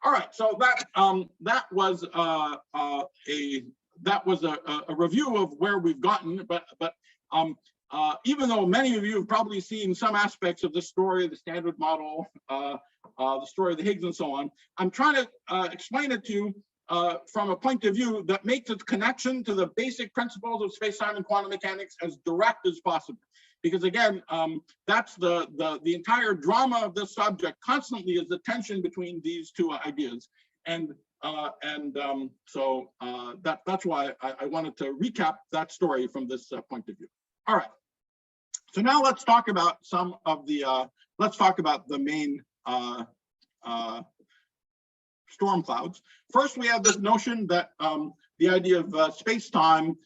All right, so that was a review of where we've gotten, but even though many of you have probably seen some aspects of this story, the Standard Model, the story of the Higgs, and so on, I'm trying to explain it to you from a point of view that makes its connection to the basic principles of space-time and quantum mechanics as direct as possible. Because again, that's the entire drama of this subject constantly is the tension between these two ideas. And so that's why I wanted to recap that story from this point of view. All right. So now let's talk about some of the, let's talk about the main storm clouds. First, we have this notion that the idea of space-time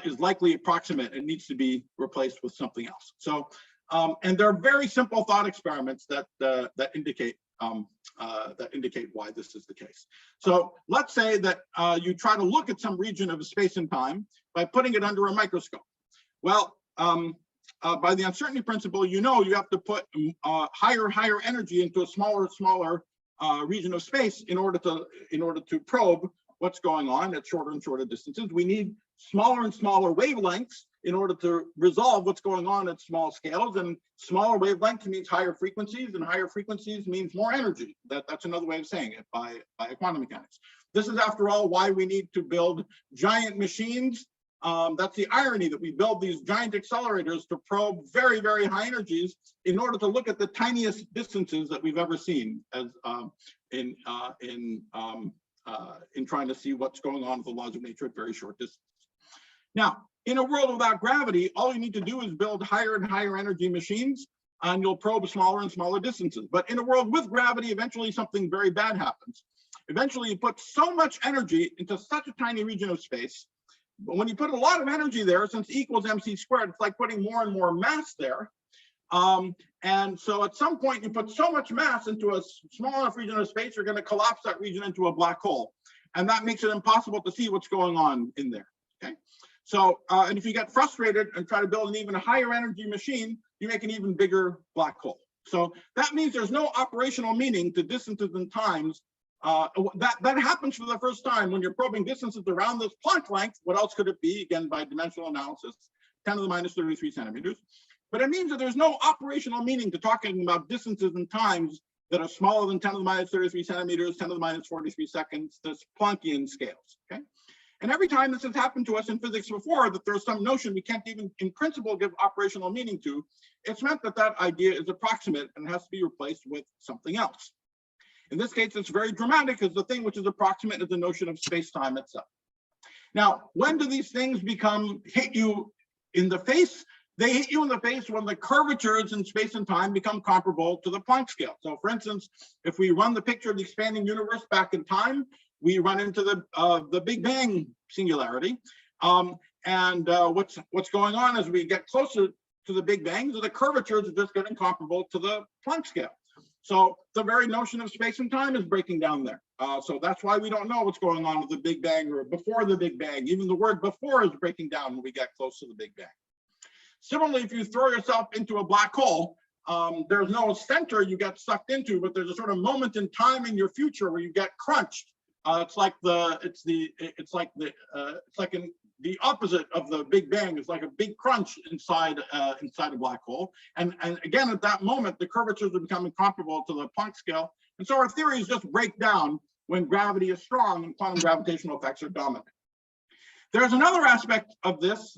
is likely approximate and needs to be replaced with something else. So, and there are very simple thought experiments that indicate why this is the case. So let's say that you try to look at some region of space and time by putting it under a microscope. Well, by the uncertainty principle, you know you have to put higher energy into a smaller region of space in order to probe what's going on at shorter and shorter distances. We need smaller and smaller wavelengths in order to resolve what's going on at small scales, and smaller wavelengths means higher frequencies, and higher frequencies means more energy. That's another way of saying it by quantum mechanics. This is, after all, why we need to build giant machines. That's the irony, that we build these giant accelerators to probe very, very high energies in order to look at the tiniest distances that we've ever seen as in trying to see what's going on with the laws of nature at very short distances. Now, in a world without gravity, all you need to do is build higher and higher energy machines, and you'll probe smaller and smaller distances. But in a world with gravity, eventually something very bad happens. Eventually, you put so much energy into such a tiny region of space. But when you put a lot of energy there, since E equals mc squared, it's like putting more and more mass there. And so at some point, you put so much mass into a small enough region of space, you're going to collapse that region into a black hole. And that makes it impossible to see what's going on in there. Okay. So, and if you get frustrated and try to build an even higher energy machine, you make an even bigger black hole. So that means there's no operational meaning to distances and times. That happens for the first time when you're probing distances around this Planck length. What else could it be? Again, by dimensional analysis, 10 to the minus 33 centimeters. But it means that there's no operational meaning to talking about distances and times that are smaller than 10 to the minus 33 centimeters, 10 to the minus 43 seconds, this Planckian scales, okay? And every time this has happened to us in physics before, that there's some notion we can't even in principle give operational meaning to, it's meant that that idea is approximate and has to be replaced with something else. In this case, it's very dramatic, because the thing which is approximate is the notion of space-time itself. Now, when do these things hit you in the face? They hit you in the face when the curvatures in space and time become comparable to the Planck scale. So for instance, if we run the picture of the expanding universe back in time, we run into the Big Bang singularity. What's going on as we get closer to the Big Bang, so the curvatures are just getting comparable to the Planck scale. So the very notion of space and time is breaking down there. So that's why we don't know what's going on with the Big Bang or before the Big Bang. Even the word before is breaking down when we get close to the Big Bang. Similarly, if you throw yourself into a black hole, there's no center you get sucked into, but there's a sort of moment in time in your future where you get crunched. It's like the opposite of the Big Bang. It's like a big crunch inside a black hole. And again, at that moment, the curvatures are becoming comparable to the Planck scale. And so our theories just break down when gravity is strong and quantum gravitational effects are dominant. There's another aspect of this,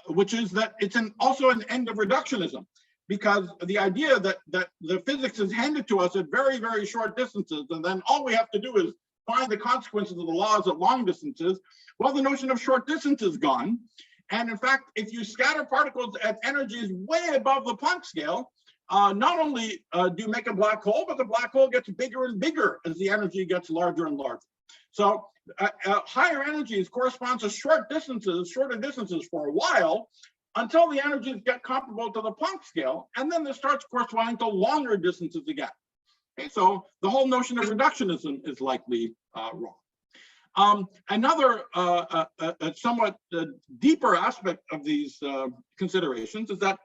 which is that it's also an end of reductionism, because the idea that the physics is handed to us at very, very short distances, and then all we have to do is find the consequences of the laws at long distances. Well, the notion of short distance is gone. And in fact, if you scatter particles at energies way above the Planck scale, not only do you make a black hole, but the black hole gets bigger and bigger as the energy gets larger and larger. So higher energies correspond to shorter distances for a while, until the energies get comparable to the Planck scale, and then this starts corresponding to longer distances again. Okay, so the whole notion of reductionism is likely wrong. Another somewhat deeper aspect of these considerations is that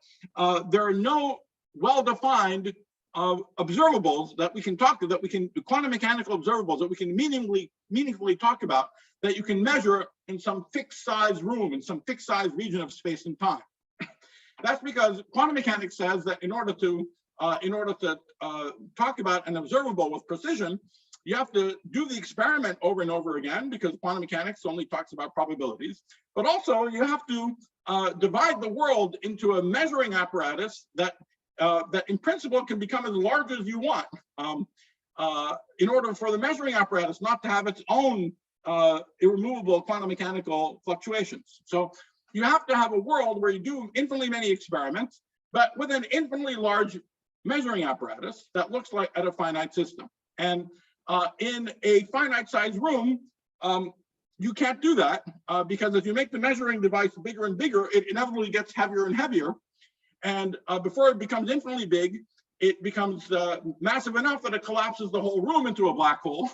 there are no well-defined observables that we can quantum mechanical observables that we can meaningfully talk about, that you can measure in some fixed size room, in some fixed size region of space and time. That's because quantum mechanics says that in order to talk about an observable with precision, you have to do the experiment over and over again, because quantum mechanics only talks about probabilities. But also you have to divide the world into a measuring apparatus that in principle can become as large as you want, in order for the measuring apparatus not to have its own irremovable quantum mechanical fluctuations. So you have to have a world where you do infinitely many experiments, but with an infinitely large measuring apparatus that looks like at a finite system. And in a finite size room, you can't do that, because if you make the measuring device bigger and bigger, it inevitably gets heavier and heavier. And before it becomes infinitely big, it becomes massive enough that it collapses the whole room into a black hole.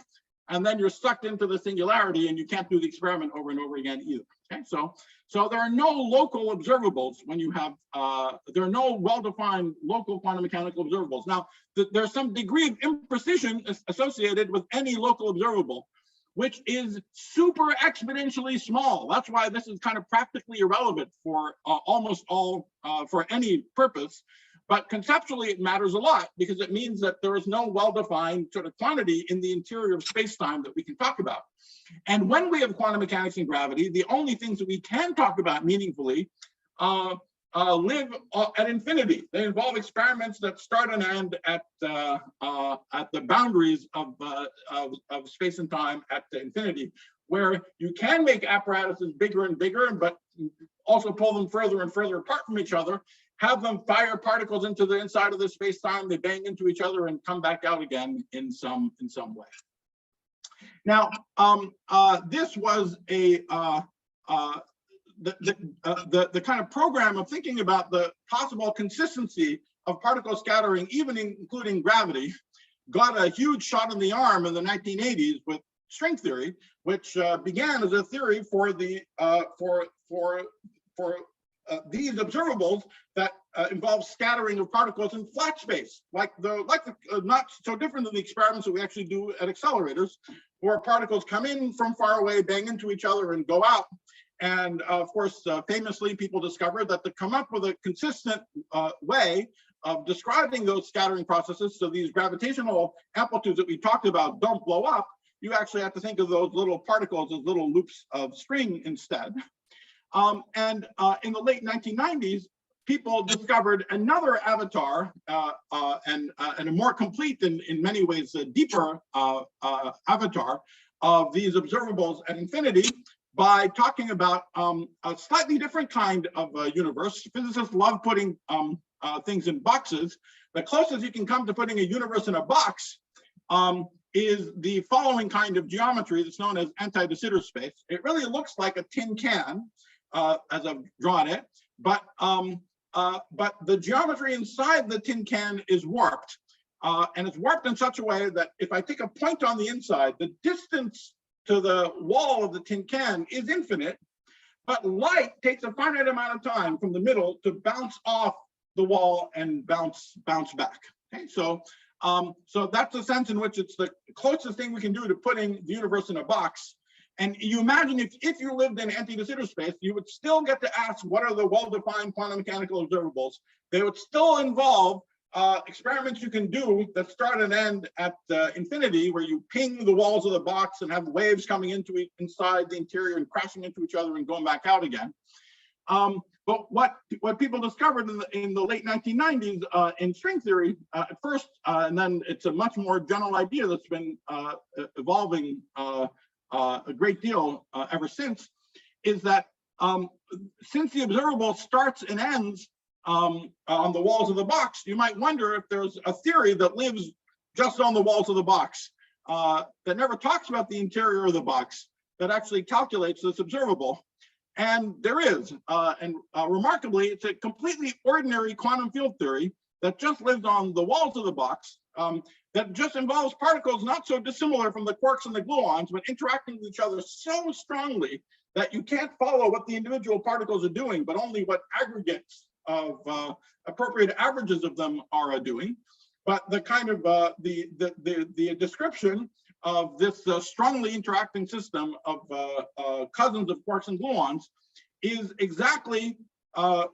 And then you're sucked into the singularity and you can't do the experiment over and over again either. Okay, so there are no local observables when you have, there are no well-defined local quantum mechanical observables. Now, there's some degree of imprecision associated with any local observable, which is super exponentially small. That's why this is kind of practically irrelevant for almost all, for any purpose. But conceptually, it matters a lot, because it means that there is no well-defined sort of quantity in the interior of space-time that we can talk about. And when we have quantum mechanics and gravity, the only things that we can talk about meaningfully live at infinity. They involve experiments that start and end at the boundaries of space and time at the infinity, where you can make apparatuses bigger and bigger, but also pull them further and further apart from each other, have them fire particles into the inside of the space-time, they bang into each other and come back out again in some way. Now, this was the kind of program of thinking about the possible consistency of particle scattering, even including gravity, got a huge shot in the arm in the 1980s with string theory, which began as a theory for the these observables that involve scattering of particles in flat space, not so different than the experiments that we actually do at accelerators, where particles come in from far away, bang into each other, and go out. And of course, famously, people discovered that to come up with a consistent way of describing those scattering processes, so these gravitational amplitudes that we talked about don't blow up, you actually have to think of those little particles as little loops of string instead. In the late 1990s, people discovered another avatar and a more complete and in many ways a deeper avatar of these observables at infinity by talking about a slightly different kind of universe. Physicists love putting things in boxes. The closest you can come to putting a universe in a box is the following kind of geometry that's known as anti-de Sitter space. It really looks like a tin can, as I've drawn it, but the geometry inside the tin can is warped, and it's warped in such a way that if I take a point on the inside, the distance to the wall of the tin can is infinite, but light takes a finite amount of time from the middle to bounce off the wall and bounce back. Okay, so that's the sense in which it's the closest thing we can do to putting the universe in a box. And you imagine if you lived in anti-de Sitter space, you would still get to ask what are the well-defined quantum mechanical observables. They would still involve experiments you can do that start and end at infinity, where you ping the walls of the box and have waves coming inside the interior and crashing into each other and going back out again. But what people discovered in the late 1990s in string theory at first, and then it's a much more general idea that's been evolving a great deal ever since, is that since the observable starts and ends on the walls of the box, you might wonder if there's a theory that lives just on the walls of the box that never talks about the interior of the box, that actually calculates this observable. And there is, and remarkably, it's a completely ordinary quantum field theory that just lives on the walls of the box, that just involves particles not so dissimilar from the quarks and the gluons, but interacting with each other so strongly that you can't follow what the individual particles are doing, but only what aggregates of appropriate averages of them are doing. but the kind of the description of this strongly interacting system of cousins of quarks and gluons is exactly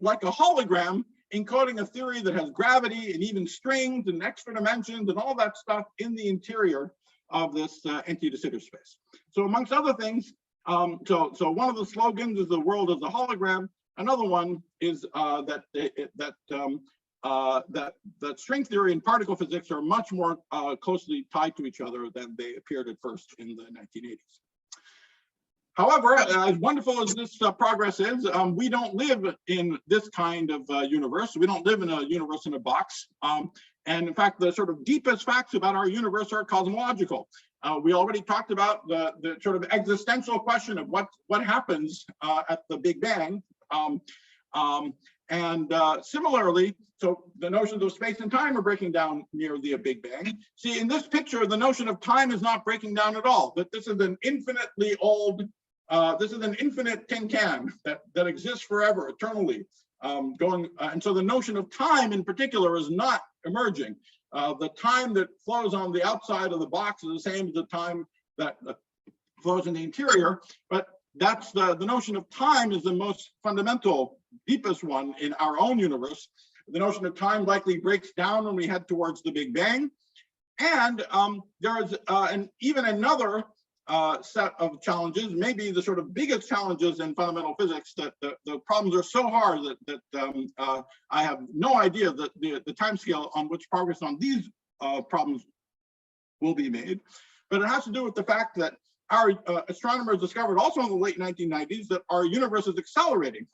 like a hologram encoding a theory that has gravity and even strings and extra dimensions and all that stuff in the interior of this empty de Sitter space. So amongst other things, so one of the slogans is the world is a hologram. Another one is that string theory and particle physics are much more closely tied to each other than they appeared at first in the 1980s. However, as wonderful as this progress is, we don't live in this kind of universe. We don't live in a universe in a box. And in fact, the sort of deepest facts about our universe are cosmological. We already talked about the sort of existential question of what happens at the Big Bang. Similarly, so the notions of space and time are breaking down near the Big Bang. See, in this picture, the notion of time is not breaking down at all. That this is an infinitely old, this is an infinite tin can that exists forever, eternally. And so the notion of time in particular is not emerging. The time that flows on the outside of the box is the same as the time that flows in the interior, but that's the notion of time is the most fundamental, deepest one in our own universe. The notion of time likely breaks down when we head towards the Big Bang. And there's even another set of challenges, maybe the sort of biggest challenges in fundamental physics, that the problems are so hard that I have no idea that the timescale on which progress on these problems will be made. But it has to do with the fact that our astronomers discovered also in the late 1990s that our universe is accelerating.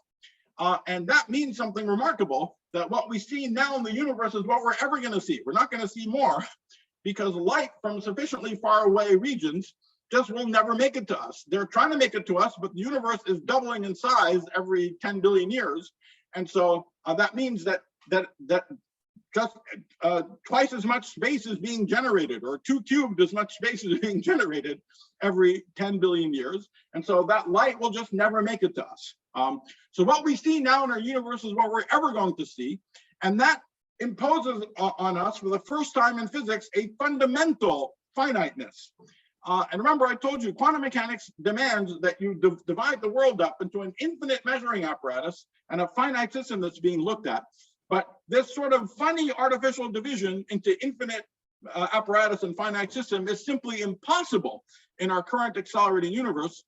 And that means something remarkable, that what we see now in the universe is what we're ever going to see. We're not going to see more, because light from sufficiently far away regions just will never make it to us. They're trying to make it to us, but the universe is doubling in size every 10 billion years. And so that means that just twice as much space is being generated, or 2 cubed as much space is being generated every 10 billion years. And so that light will just never make it to us. So what we see now in our universe is what we're ever going to see. And that imposes on us, for the first time in physics, a fundamental finiteness. And remember, I told you, quantum mechanics demands that you divide the world up into an infinite measuring apparatus and a finite system that's being looked at. But this sort of funny artificial division into infinite apparatus and finite system is simply impossible in our current accelerating universe,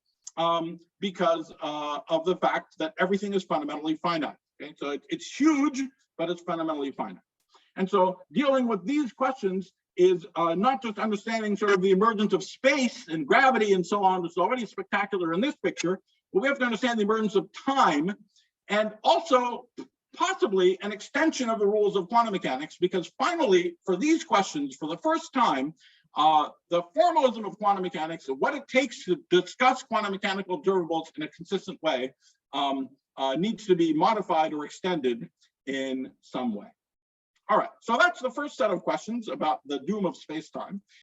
because of the fact that everything is fundamentally finite. Okay? So it's huge, but it's fundamentally finite. And so dealing with these questions is not just understanding sort of the emergence of space and gravity and so on, which is already spectacular in this picture, but we have to understand the emergence of time, and also possibly an extension of the rules of quantum mechanics, because finally, for these questions, for the first time, the formalism of quantum mechanics, what it takes to discuss quantum mechanical observables in a consistent way, needs to be modified or extended in some way. All right, so that's the first set of questions about the doom of space-time.